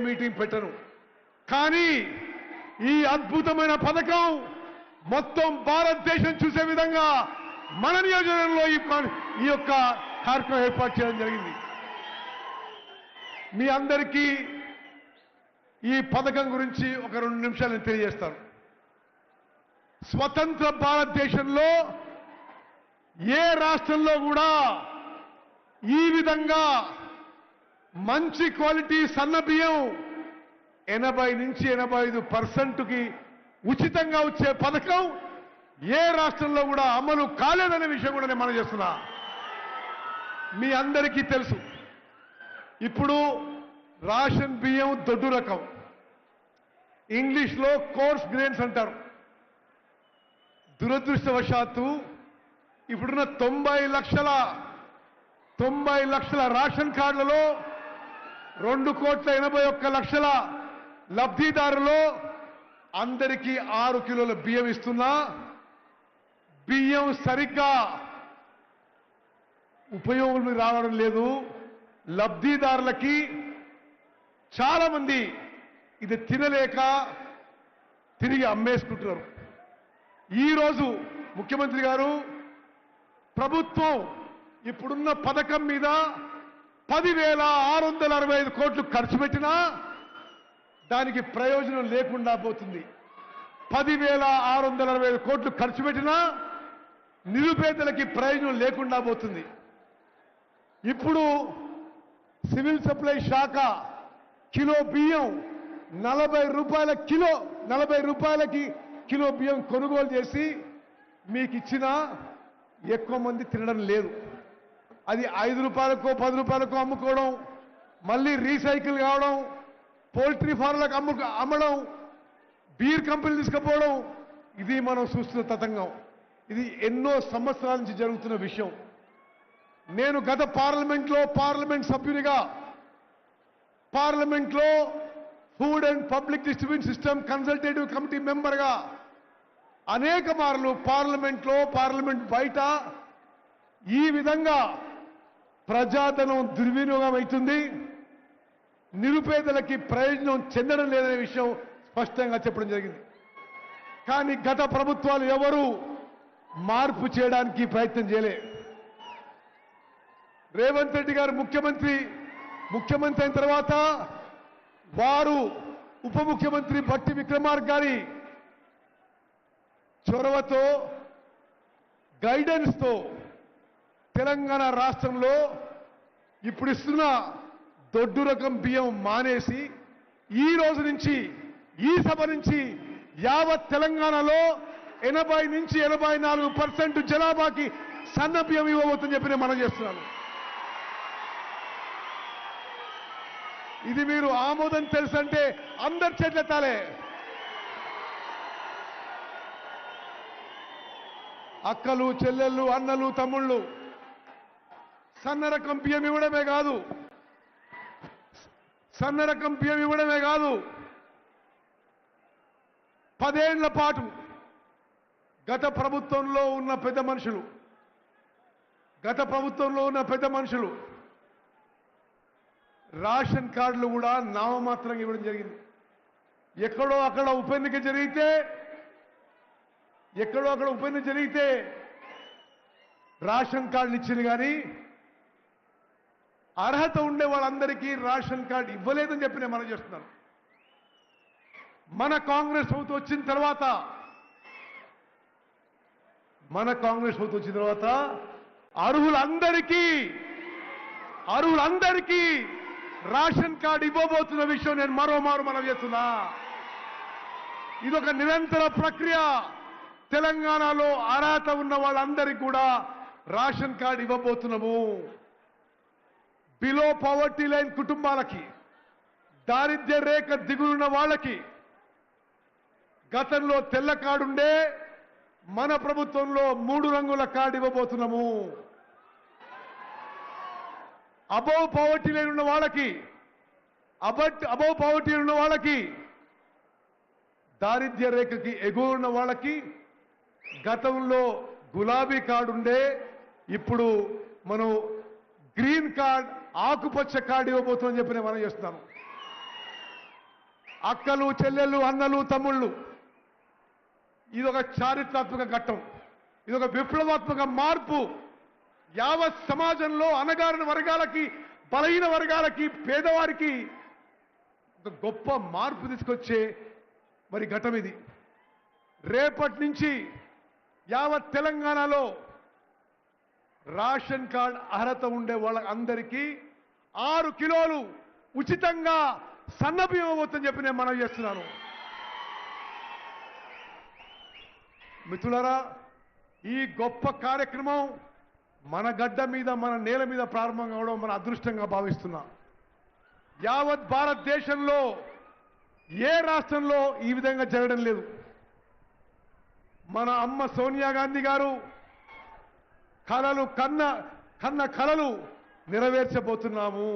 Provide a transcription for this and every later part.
Meeting పెట్టను. కానీ ఈ అద్భుతమైన పథకం మొత్తం భారతదేశం చూసే విధంగా మన నియోజకవర్గంలో ఈ యొక్క కార్యక్రమం ఏర్పాటు చేయడం జరిగింది. మీ అందరికీ ఈ పథకం గురించి ఒక 2 నిమిషాలు నేను తెలియజేస్తాను. స్వతంత్ర భారతదేశంలో ఏ రాష్ట్రంలో కూడా ఈ విధంగా మంచి క్వాలిటీ సన్న బియ్యం 80 నుంచి 85%కి ఉచితంగా వచ్చే పథకం ఏ రాష్ట్రంలో కూడా అమలు కాలేదనే విషయం కూడా నేను మనం చేస్తున్నా. మీ అందరికీ తెలుసు, ఇప్పుడు రేషన్ బియ్యం దొడ్డు రకం, ఇంగ్లీష్లో కోర్స్ గ్రెయిన్స్ అంటారు. దురదృష్టవశాత్తు ఇప్పుడున్న 90 లక్షల రేషన్ కార్డులలో 2,81,00,000 లబ్ధిదారులు అందరికీ 6 కిలోల బియ్యం ఇస్తున్నా బియ్యం సరిగ్గా ఉపయోగం రావడం లేదు. లబ్ధిదారులకి చాలా మంది ఇది తినలేక తిరిగి అమ్మేసుకుంటున్నారు. ఈరోజు ముఖ్యమంత్రి గారు ప్రభుత్వం ఇప్పుడున్న పథకం మీద 10,665 కోట్లు ఖర్చు పెట్టినా దానికి ప్రయోజనం లేకుండా పోతుంది. 10,665 కోట్లు ఖర్చు పెట్టినా నిరుపేదలకి ప్రయోజనం లేకుండా పోతుంది. ఇప్పుడు సివిల్ సప్లై శాఖ కిలో బియ్యం 40 రూపాయలకి కిలో బియ్యం కొనుగోలు చేసి మీకు ఇచ్చినా ఎక్కువ మంది తినడం లేదు. అది 5 రూపాయలకో 10 రూపాయలకో అమ్ముకోవడం, మళ్ళీ రీసైకిల్ కావడం, పౌల్ట్రీ ఫార్మ్లకు అమ్మడం, బీర్ కంపెనీలు తీసుకుపోవడం, ఇది మనం చూస్తున్న తతంగం. ఇది ఎన్నో సంవత్సరాల నుంచి జరుగుతున్న విషయం. నేను గత పార్లమెంట్ సభ్యునిగా పార్లమెంట్లో food and public distribution system consultative committee మెంబర్గా అనేక మార్లు పార్లమెంట్ బయట ఈ విధంగా ప్రజాధనం దుర్వినియోగం అవుతుంది, నిరుపేదలకి ప్రయోజనం చెందడం లేదనే విషయం స్పష్టంగా చెప్పడం జరిగింది. కానీ గత ప్రభుత్వాలు ఎవరు మార్పు చేయడానికి ప్రయత్నం చేయలే. రేవంత్ రెడ్డి గారు ముఖ్యమంత్రి అయిన తర్వాత వారు ఉప ముఖ్యమంత్రి భట్టి విక్రమార్క గారి చొరవతో గైడెన్స్తో తెలంగాణ రాష్ట్రంలో ఇప్పుడు ఇస్తున్న దొడ్డు రకం బియ్యం మానేసి ఈ రోజు నుంచి ఈ సభ నుంచి యావత్ తెలంగాణలో 80 నుంచి 84% జనాభాకి సన్న బియ్యం ఇవ్వబోతుందని చెప్పి నేను మనం చేస్తున్నాను. ఇది మీరు ఆమోదం తెలుసంటే అందరి చేతులెత్తాలే. అక్కలు, చెల్లెళ్ళు, అన్నలు, తమ్ముళ్ళు సన్న రకం బియ్యం ఇవ్వడమే కాదు, 10 ఏళ్ల పాటు గత ప్రభుత్వంలో ఉన్న పెద్ద మనుషులు రేషన్ కార్డులు కూడా నామమాత్రంగా ఇవ్వడం జరిగింది. ఎక్కడో అక్కడ ఉప ఎన్నిక జరిగితే రేషన్ కార్డులు ఇచ్చింది, కానీ అర్హత ఉండే వాళ్ళందరికీ రేషన్ కార్డు ఇవ్వలేదని చెప్పి నేను మనం చేస్తున్నాను. మన కాంగ్రెస్ ప్రభుత్వం వచ్చిన తర్వాత అర్హులందరికీ రేషన్ కార్డు ఇవ్వబోతున్న విషయం నేను మరోమారు మనం చేస్తున్నా. ఇదొక నిరంతర ప్రక్రియ. తెలంగాణలో అర్హత ఉన్న వాళ్ళందరికీ కూడా రేషన్ కార్డు ఇవ్వబోతున్నాము. బిలో పవర్టీ లైన్ కుటుంబాలకి, దారిద్ర్య రేఖ దిగులున్న వాళ్ళకి గతంలో తెల్ల కార్డుండే మన ప్రభుత్వంలో 3 రంగుల కార్డు ఇవ్వబోతున్నాము. అబౌవ్ పవర్టీ లైన్ ఉన్న వాళ్ళకి, దారిద్ర్య రేఖకి ఎగువ ఉన్న వాళ్ళకి గతంలో గులాబీ కార్డు ఉండే, ఇప్పుడు మనం గ్రీన్ కార్డ్, ఆకుపచ్చ కార్డు ఇవ్వబోతుందని చెప్పి నేను మనం చేస్తున్నాను. అక్కలు చెల్లెళ్ళు అన్నలు తమ్ముళ్ళు, ఇదొక చారిత్రాత్మక ఘట్టం, ఇదొక విప్లవాత్మక మార్పు. యావత్ సమాజంలో అణగారిన వర్గాలకి, బలహీన వర్గాలకి, పేదవారికి ఒక గొప్ప మార్పు తీసుకొచ్చే మరి ఘట్టం ఇది. రేపటి నుంచి యావత్ తెలంగాణలో రేషన్ కార్డ్ అర్హత ఉండే వాళ్ళందరికీ 6 కిలోలు ఉచితంగా సన్నబియ్యం ఇవ్వబోతుందని చెప్పి నేను మనవి చేస్తున్నాను. మిత్రులారా, ఈ గొప్ప కార్యక్రమం మన గడ్డ మీద, మన నేల మీద ప్రారంభం కావడం మన అదృష్టంగా భావిస్తున్నా. యావత్ భారతదేశంలో ఏ రాష్ట్రంలో ఈ విధంగా జరగడం లేదు. మన అమ్మ సోనియా గాంధీ గారు కన్న కలలు నెరవేర్చబోతున్నాము.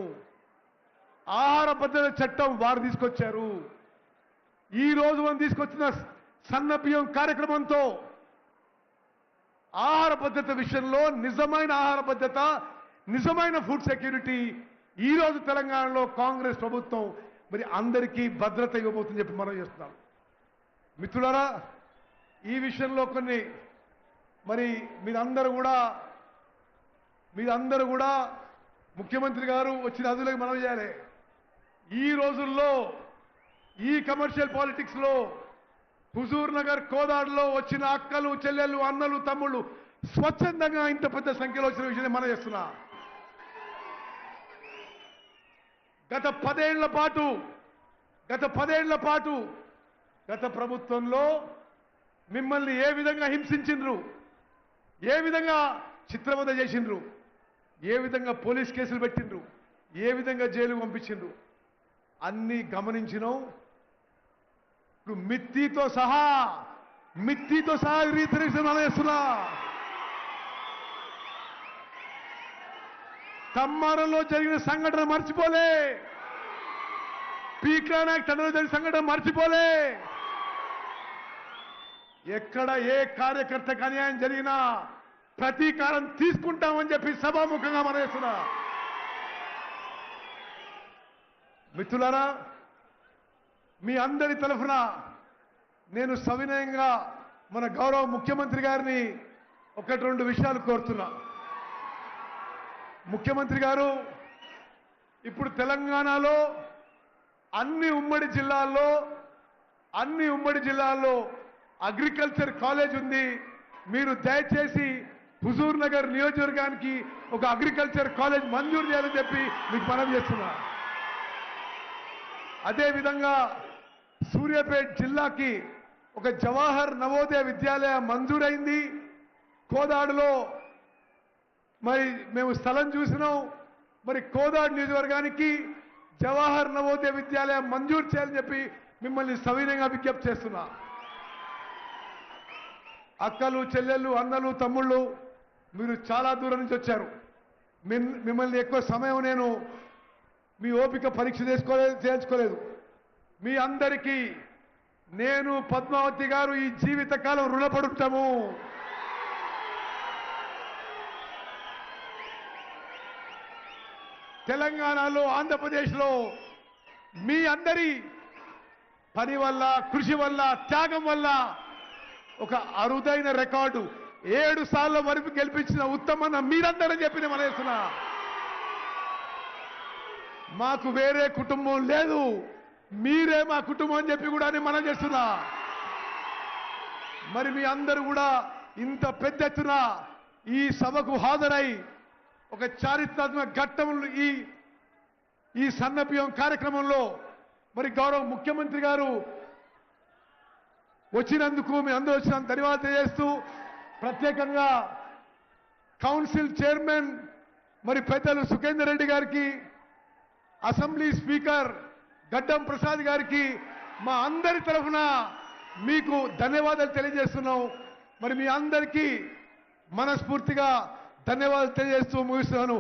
ఆహార భద్రత చట్టం వారు తీసుకొచ్చారు. ఈ రోజు మనం తీసుకొచ్చిన సన్న బియ్యం కార్యక్రమంతో ఆహార భద్రత విషయంలో నిజమైన ఆహార భద్రత, నిజమైన ఫుడ్ సెక్యూరిటీ ఈ రోజు తెలంగాణలో కాంగ్రెస్ ప్రభుత్వం మరి అందరికీ భద్రత ఇవ్వబోతుందని చెప్పి మనం చేస్తున్నాం. మిత్రులారా, ఈ విషయంలో కొన్ని మరి మీరందరూ కూడా ముఖ్యమంత్రి గారు వచ్చిన అదులకు మనం చేయాలి. ఈ రోజుల్లో ఈ కమర్షియల్ పాలిటిక్స్ లో హుజూర్ నగర్, కోదాడులో వచ్చిన అక్కలు చెల్లెళ్ళు అన్నలు తమ్ముళ్ళు స్వచ్ఛందంగా ఇంత పెద్ద సంఖ్యలో వచ్చిన విషయాన్ని మనం చేస్తున్నా. గత 10 ఏళ్ల పాటు గత ప్రభుత్వంలో మిమ్మల్ని ఏ విధంగా హింసించిండ్రు, ఏ విధంగా చిత్రవద చేసిండ్రు, ఏ విధంగా పోలీస్ కేసులు పెట్టిండ్రు, ఏ విధంగా జైలు పంపించిండ్రు అన్నీ గమనించినాం. ఇప్పుడు మిత్తితో సహా చేస్తున్నా. కమ్మారంలో జరిగిన సంఘటన మర్చిపోలే, పీక్రానాయక్ తండ్రిలో జరిగిన సంఘటన మర్చిపోలే. ఎక్కడ ఏ కార్యకర్తకు అన్యాయం జరిగినా ప్రతీకారం తీసుకుంటామని చెప్పి సభాముఖంగా మనం చేస్తున్నా. మిత్రులారా, మీ అందరి తరఫున నేను సవినయంగా మన గౌరవ ముఖ్యమంత్రి గారిని 1-2 విషయాలు కోరుతున్నా. ముఖ్యమంత్రి గారు, ఇప్పుడు తెలంగాణలో అన్ని ఉమ్మడి జిల్లాల్లో అగ్రికల్చర్ కాలేజ్ ఉంది. మీరు దయచేసి హుజూర్ నగర్ నియోజకవర్గానికి ఒక అగ్రికల్చర్ కాలేజ్ మంజూరు చేయాలని చెప్పి మీకు మనవి చేస్తున్నా. అదేవిధంగా సూర్యాపేట జిల్లాకి ఒక జవహర్ నవోదయ విద్యాలయ మంజూరైంది. కోదాడులో మరి మేము స్థలం చూసినాం. మరి కోదాడు నియోజకవర్గానికి జవహర్ నవోదయ విద్యాలయం మంజూరు చేయాలని చెప్పి మిమ్మల్ని సవినయంగా విజ్ఞప్తి చేస్తున్నా. అక్కలు చెల్లెళ్ళు అన్నలు తమ్ముళ్ళు, మీరు చాలా దూరం నుంచి వచ్చారు. మిమ్మల్ని ఎక్కువ సమయం నేను మీ ఓపిక పరీక్ష చేయించుకోలేదు. మీ అందరికీ నేను, పద్మావతి గారు ఈ జీవితకాలం రుణపడుతాము. తెలంగాణలో, ఆంధ్రప్రదేశ్లో మీ అందరి పని వల్ల, కృషి వల్ల, త్యాగం వల్ల ఒక అరుదైన రికార్డు 7 సార్ల వరకు గెలిపించిన ఉత్తమన్న మీరందరని చెప్పి నేను మనవేస్తున్నా. మాకు వేరే కుటుంబం లేదు, మీరే మా కుటుంబం అని చెప్పి కూడా నేను మనం చేస్తున్నా. మరి మీ అందరూ కూడా ఇంత పెద్ద ఎత్తున ఈ సభకు హాజరై ఒక చారిత్రాత్మక ఘట్టంలో ఈ సన్నబియ్యం కార్యక్రమంలో మరి గౌరవ ముఖ్యమంత్రి గారు వచ్చినందుకు మీ అందరూ వచ్చినందుకు ధన్యవాదాలు తెలియజేస్తూ, ప్రత్యేకంగా కౌన్సిల్ చైర్మన్ మరి పెద్దలు సుఖేందర్ రెడ్డి గారికి, అసెంబ్లీ స్పీకర్ గడ్డం ప్రసాద్ గారికి మా అందరి తరఫున మీకు ధన్యవాదాలు తెలియజేస్తున్నాం. మరి మీ అందరికీ మనస్ఫూర్తిగా ధన్యవాదాలు తెలియజేస్తూ ముగిస్తున్నాను.